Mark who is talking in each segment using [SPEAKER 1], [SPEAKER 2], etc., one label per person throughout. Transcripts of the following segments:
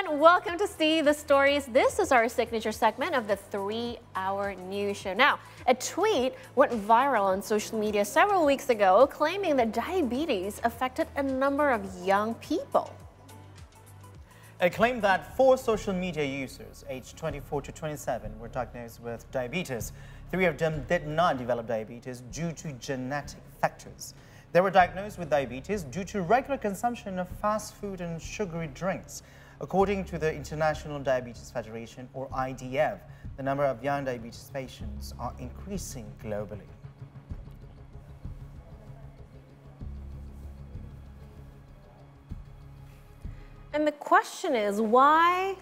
[SPEAKER 1] everyone, welcome to See the Stories. This is our signature segment of the 3-hour news show. Now, a tweet went viral on social media several weeks ago claiming that diabetes affected a number of young people.
[SPEAKER 2] It claimed that 4 social media users aged 24 to 27 were diagnosed with diabetes. 3 of them did not develop diabetes due to genetic factors. They were diagnosed with diabetes due to regular consumption of fast food and sugary drinks. According to the International Diabetes Federation, or IDF, the number of young diabetes patients are increasing globally.
[SPEAKER 1] And the question is, why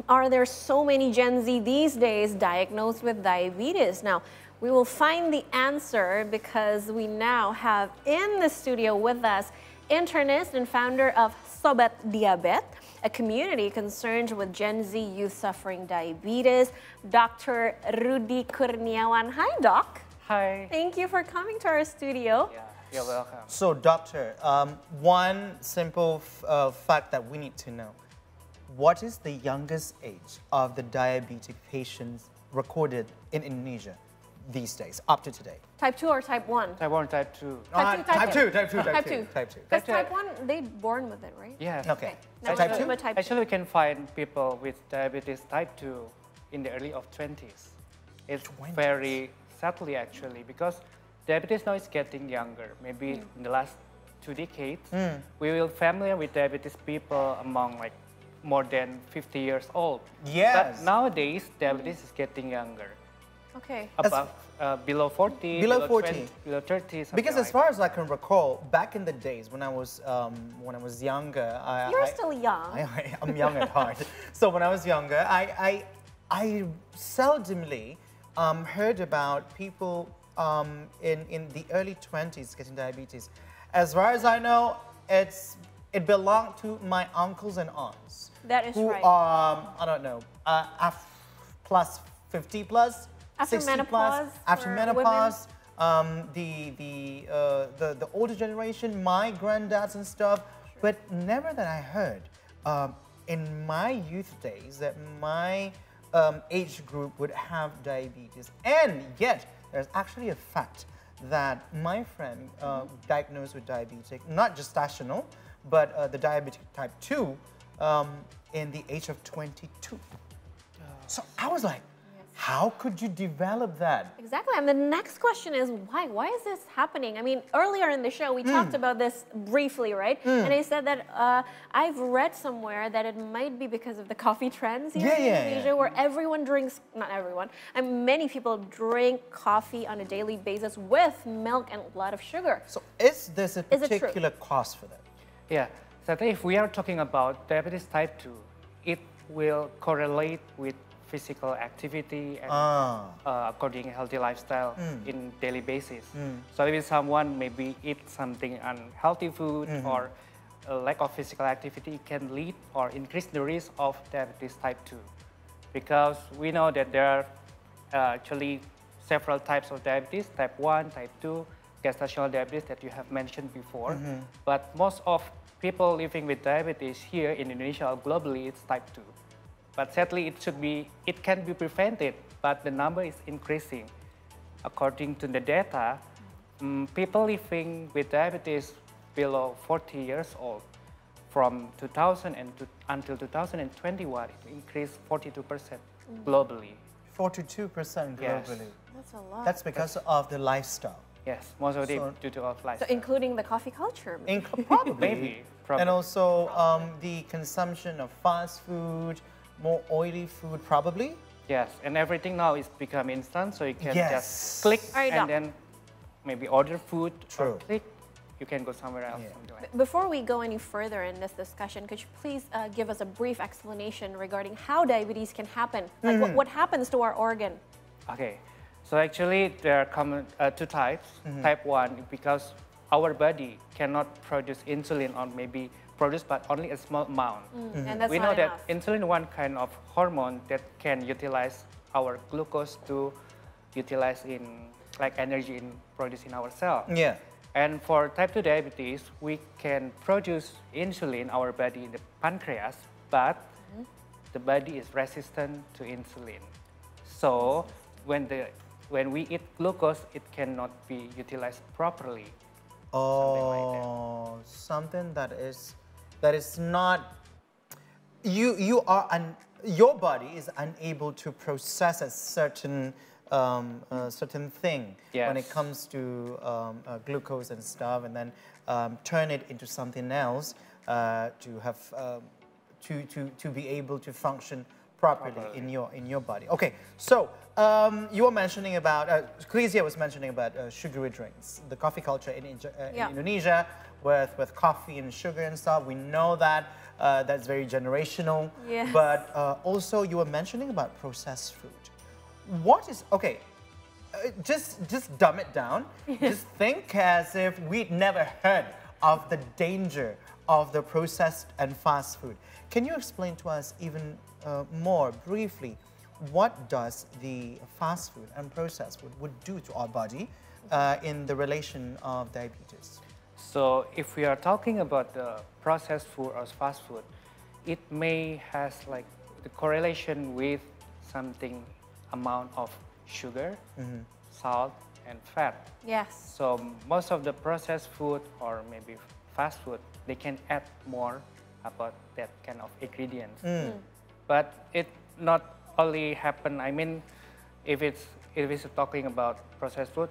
[SPEAKER 1] are there so many Gen Z these days diagnosed with diabetes? Now, we will find the answer because we now have in the studio with us internist and founder of Sobat Diabet, a community concerned with Gen Z youth suffering diabetes, Dr. Rudy Kurniawan. Hi, Doc.
[SPEAKER 3] Hi.
[SPEAKER 1] Thank you for coming to our studio.
[SPEAKER 3] Yeah, you're welcome.
[SPEAKER 2] So, Doctor, one simple fact that we need to know. What is the youngest age of the diabetic patients recorded in Indonesia these days, up to today?
[SPEAKER 1] Type 2 or type 1?
[SPEAKER 3] Type 1, type 2.
[SPEAKER 2] Type 2.
[SPEAKER 1] Because type 1, they born with it, right?
[SPEAKER 3] Yes.
[SPEAKER 2] Okay.
[SPEAKER 1] Now
[SPEAKER 2] Type 2?
[SPEAKER 3] Actually, we can find people with diabetes type 2 in the early of 20s. It's
[SPEAKER 2] 20s.
[SPEAKER 3] very sadly, actually, because diabetes now is getting younger. Maybe in the last 2 decades, we will familiar with diabetes people among like more than 50 years old.
[SPEAKER 2] Yes.
[SPEAKER 3] But nowadays, diabetes is getting younger.
[SPEAKER 1] Okay.
[SPEAKER 3] Above, below 40,
[SPEAKER 2] Below 40.
[SPEAKER 3] 20, below 30.
[SPEAKER 2] Because as far as I can recall, back in the days when I was younger,
[SPEAKER 1] You're still young.
[SPEAKER 2] I'm young at heart. So when I was younger, I seldomly heard about people in the early 20s getting diabetes. As far as I know, it belonged to my uncles and aunts.
[SPEAKER 1] That is
[SPEAKER 2] who
[SPEAKER 1] right.
[SPEAKER 2] I don't know, plus 50 plus.
[SPEAKER 1] After
[SPEAKER 2] 60
[SPEAKER 1] menopause,
[SPEAKER 2] plus, after
[SPEAKER 1] for
[SPEAKER 2] menopause, the older generation, my granddads and stuff, but never that I heard in my youth days that my age group would have diabetes. And yet, there's actually a fact that my friend diagnosed with diabetic, not gestational, but the diabetic type 2 in the age of 22. So I was like, how could you develop that?
[SPEAKER 1] Exactly. And the next question is why? Why is this happening? I mean, earlier in the show, we talked about this briefly, right? And I said that I've read somewhere that it might be because of the coffee trends here in Indonesia, where everyone drinks, not everyone, and many people drink coffee on a daily basis with milk and a lot of sugar.
[SPEAKER 2] So is this a particular cause for that?
[SPEAKER 3] Yeah. So if we are talking about diabetes type 2, it will correlate with physical activity and according healthy lifestyle in daily basis. So if someone maybe eat something unhealthy food or a lack of physical activity, it can lead or increase the risk of diabetes type 2. Because we know that there are actually several types of diabetes, type 1, type 2, gestational diabetes that you have mentioned before. But most of people living with diabetes here in Indonesia or globally, it's type 2. But sadly, it can be prevented, but the number is increasing. According to the data, people living with diabetes below 40 years old, from 2000 until 2021, it increased 42% globally.
[SPEAKER 2] 42% globally.
[SPEAKER 3] Yes.
[SPEAKER 1] That's a lot.
[SPEAKER 2] That's because of the lifestyle.
[SPEAKER 3] Yes, most of it due to our lifestyle.
[SPEAKER 1] So including the coffee culture?
[SPEAKER 2] Probably.
[SPEAKER 3] Maybe. Probably.
[SPEAKER 2] And also the consumption of fast food, more oily food, probably?
[SPEAKER 3] Yes, and everything now is become instant, so you can just click
[SPEAKER 1] Right,
[SPEAKER 3] and then maybe order food or click, you can go somewhere else.
[SPEAKER 1] Before we go any further in this discussion, could you please give us a brief explanation regarding how diabetes can happen? Like what happens to our organ?
[SPEAKER 3] Okay, so actually there are common 2 types. Type 1, because our body cannot produce insulin or maybe produce but only a small amount.
[SPEAKER 1] And that's
[SPEAKER 3] we
[SPEAKER 1] not
[SPEAKER 3] know
[SPEAKER 1] enough.
[SPEAKER 3] that insulin is one kind of hormone that can utilize our glucose to utilize in like energy in producing our cell.
[SPEAKER 2] Yeah.
[SPEAKER 3] And for type 2 diabetes, we can produce insulin our body in the pancreas, but the body is resistant to insulin. So when we eat glucose, it cannot be utilized properly.
[SPEAKER 2] Oh, something that is not, your body is unable to process a certain certain thing when it comes to glucose and stuff, and then turn it into something else to have to be able to function properly in your body. Okay, so you were mentioning about Kezia was mentioning about sugary drinks, the coffee culture in Indonesia with coffee and sugar and stuff. We know that that's very generational.
[SPEAKER 1] Yes.
[SPEAKER 2] But also you were mentioning about processed food. What is okay? Just dumb it down. Just think as if we'd never heard of the danger of the processed and fast food. Can you explain to us even more briefly what does the fast food and processed food would do to our body in the relation of diabetes?
[SPEAKER 3] So if we are talking about the processed food or fast food, it may has like the correlation with something amount of sugar, salt, and fat.
[SPEAKER 1] Yes.
[SPEAKER 3] So most of the processed food or maybe fast food, they can add more about that kind of ingredients. But it not only happen, I mean, if it's talking about processed food,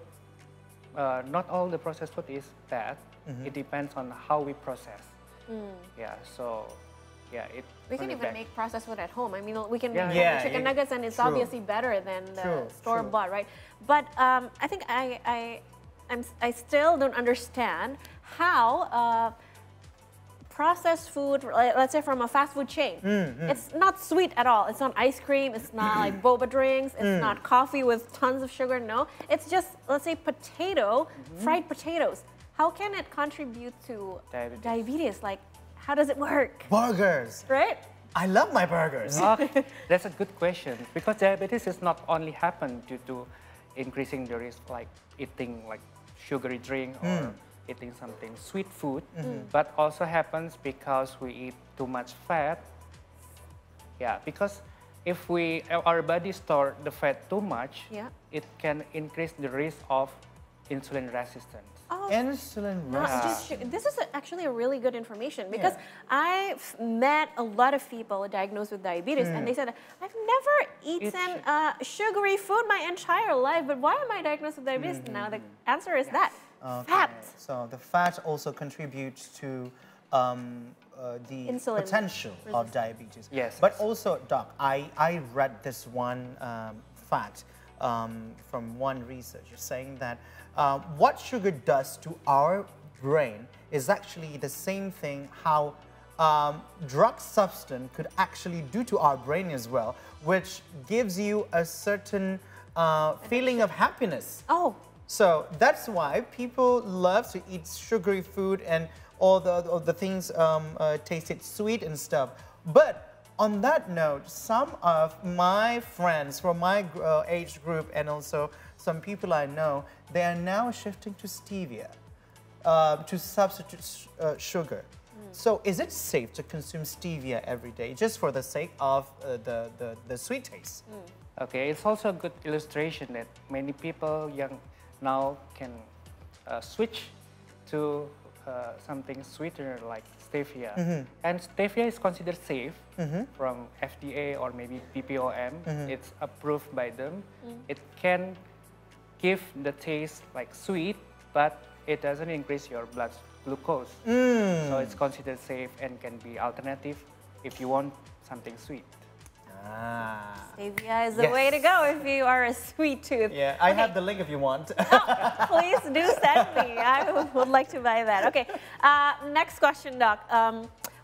[SPEAKER 3] not all the processed food is bad. It depends on how we process. Yeah, so yeah,
[SPEAKER 1] we can even make processed food at home. I mean, we can make chicken nuggets, and it's
[SPEAKER 2] true.
[SPEAKER 1] obviously better than the store-bought, right? But I think I still don't understand how processed food, let's say from a fast food chain, it's not sweet at all. It's not ice cream. It's not like boba drinks. It's not coffee with tons of sugar. No, it's just, let's say, fried potatoes. How can it contribute to diabetes? Like, how does it work?
[SPEAKER 2] Burgers.
[SPEAKER 1] Right?
[SPEAKER 2] I love my burgers.
[SPEAKER 3] That's a good question, because diabetes is not only happen due to increasing the risk like eating like sugary drink or eating something sweet food, but also happens because we eat too much fat. Yeah, because if our body store the fat too much, it can increase the risk of insulin resistance.
[SPEAKER 1] Oh,
[SPEAKER 2] insulin resistance.
[SPEAKER 1] This is actually a really good information, because I've met a lot of people diagnosed with diabetes, and they said, I've never eaten sugary food my entire life, but why am I diagnosed with diabetes? Now the answer is that. Fat.
[SPEAKER 2] So the fat also contributes to the
[SPEAKER 1] insulin
[SPEAKER 2] potential of diabetes.
[SPEAKER 3] Yes.
[SPEAKER 2] But also, Doc, I read this one fact from one researcher saying that what sugar does to our brain is actually the same thing how drug substance could actually do to our brain as well, which gives you a certain feeling of happiness.
[SPEAKER 1] Oh.
[SPEAKER 2] So that's why people love to eat sugary food and all the things tasted sweet and stuff. But on that note, some of my friends from my age group and also some people I know, they are now shifting to stevia to substitute sugar. So is it safe to consume stevia every day just for the sake of the sweet taste?
[SPEAKER 3] Okay, it's also a good illustration that many people now can switch to something sweeter like stevia. And stevia is considered safe from FDA or maybe BPOM. It's approved by them. It can give the taste like sweet, but it doesn't increase your blood glucose. So it's considered safe and can be alternative if you want something sweet.
[SPEAKER 1] Stevia is the way to go if you are a sweet tooth.
[SPEAKER 2] Yeah, I have the link if you want.
[SPEAKER 1] Please do send me. I would like to buy that. Okay, next question, Doc.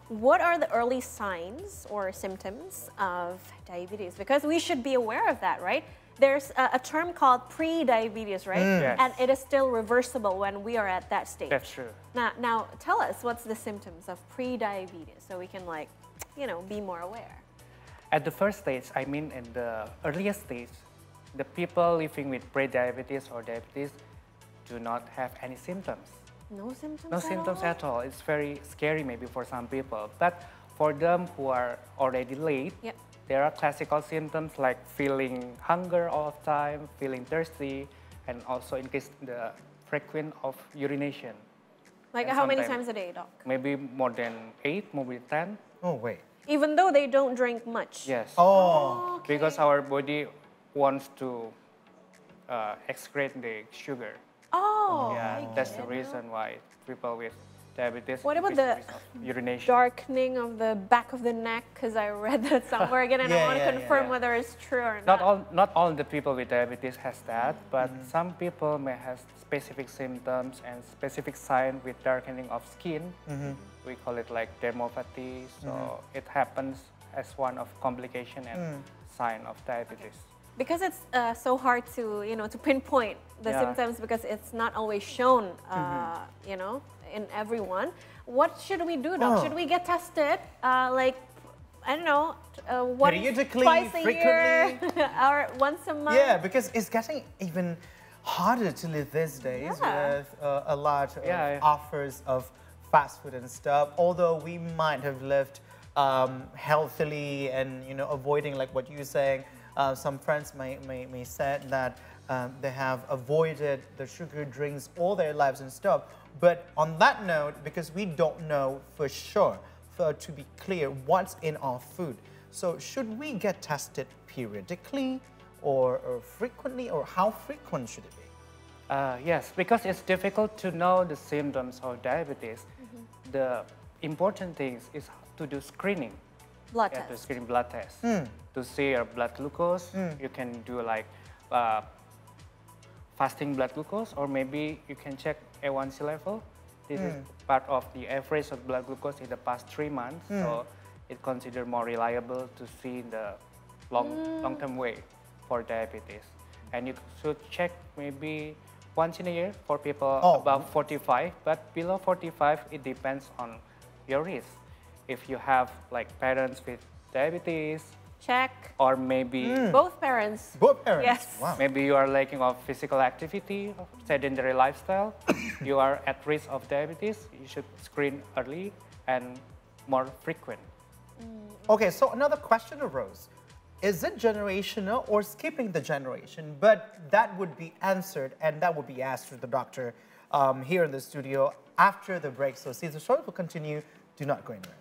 [SPEAKER 1] What are the early signs or symptoms of diabetes? Because we should be aware of that, right? There's a term called pre-diabetes, right?
[SPEAKER 3] Yes.
[SPEAKER 1] And it is still reversible when we are at that stage.
[SPEAKER 3] That's true.
[SPEAKER 1] Now tell us, what's the symptoms of pre-diabetes so we can, like, be more aware?
[SPEAKER 3] At the first stage, I mean in the earliest stage, the people living with pre-diabetes or diabetes do not have any symptoms.
[SPEAKER 1] No symptoms
[SPEAKER 3] No symptoms at all. It's very scary maybe for some people. But for them who are already late,
[SPEAKER 1] Yep.
[SPEAKER 3] there are classical symptoms like feeling hunger all the time, feeling thirsty, and also increase the frequency of urination.
[SPEAKER 1] Like
[SPEAKER 3] And
[SPEAKER 1] how many
[SPEAKER 3] sometimes-
[SPEAKER 1] times a day, doc?
[SPEAKER 3] Maybe more than 8, maybe 10.
[SPEAKER 2] Oh, wait.
[SPEAKER 1] Even though they don't drink much?
[SPEAKER 3] Yes.
[SPEAKER 2] Oh.
[SPEAKER 1] Okay.
[SPEAKER 3] Because our body wants to excrete the sugar.
[SPEAKER 1] Oh,
[SPEAKER 3] Yeah,
[SPEAKER 1] I
[SPEAKER 3] that's
[SPEAKER 1] get
[SPEAKER 3] the
[SPEAKER 1] it.
[SPEAKER 3] reason why people with diabetes
[SPEAKER 1] What about
[SPEAKER 3] increase
[SPEAKER 1] the
[SPEAKER 3] risk of urination.
[SPEAKER 1] darkening of the back of the neck? Because I read that somewhere again, and I
[SPEAKER 2] Yeah,
[SPEAKER 1] want to
[SPEAKER 2] yeah,
[SPEAKER 1] confirm
[SPEAKER 3] yeah.
[SPEAKER 1] whether it's true or not.
[SPEAKER 3] Not all the people with diabetes has that, but some people may have specific symptoms and specific sign with darkening of skin. We call it like dermopathy. So it happens as one of complication and sign of diabetes.
[SPEAKER 1] Because it's so hard to, to pinpoint the
[SPEAKER 3] Yeah.
[SPEAKER 1] symptoms because it's not always shown, in everyone. What should we do, Doc?
[SPEAKER 2] Oh.
[SPEAKER 1] Should we get tested? I don't know, once,
[SPEAKER 2] Periodically,
[SPEAKER 1] twice a year,
[SPEAKER 2] frequently?
[SPEAKER 1] or once a month?
[SPEAKER 2] Yeah, because it's getting even harder to live these days
[SPEAKER 1] Yeah.
[SPEAKER 2] with a lot of
[SPEAKER 3] Yeah.
[SPEAKER 2] offers of fast food and stuff. Although we might have lived healthily and avoiding like what you're saying. Some friends may say that they have avoided the sugar drinks all their lives and stuff. But on that note, because we don't know for sure, to be clear, what's in our food. So should we get tested periodically or frequently, or how frequent should it be?
[SPEAKER 3] Yes, because it's difficult to know the symptoms of diabetes. The important thing is to do screening.
[SPEAKER 1] Blood
[SPEAKER 3] Yeah, to
[SPEAKER 1] test.
[SPEAKER 3] screen blood test. To see your blood glucose, you can do like fasting blood glucose, or maybe you can check A1C level. This is part of the average of blood glucose in the past 3 months, so it's considered more reliable to see the long-term way for diabetes. And you should check maybe once in a year for people above 45, but below 45, it depends on your risk. If you have like parents with diabetes,
[SPEAKER 1] Check.
[SPEAKER 3] or maybe
[SPEAKER 1] Both parents.
[SPEAKER 2] Both parents?
[SPEAKER 1] Yes.
[SPEAKER 2] Wow.
[SPEAKER 3] maybe you are lacking of physical activity, sedentary lifestyle, you are at risk of diabetes, you should screen early and more frequent.
[SPEAKER 2] Okay, so another question arose. Is it generational or skipping the generation? But that would be answered, and that would be asked to the doctor here in the studio after the break. So, Caesar, sorry, will continue. Do not go anywhere.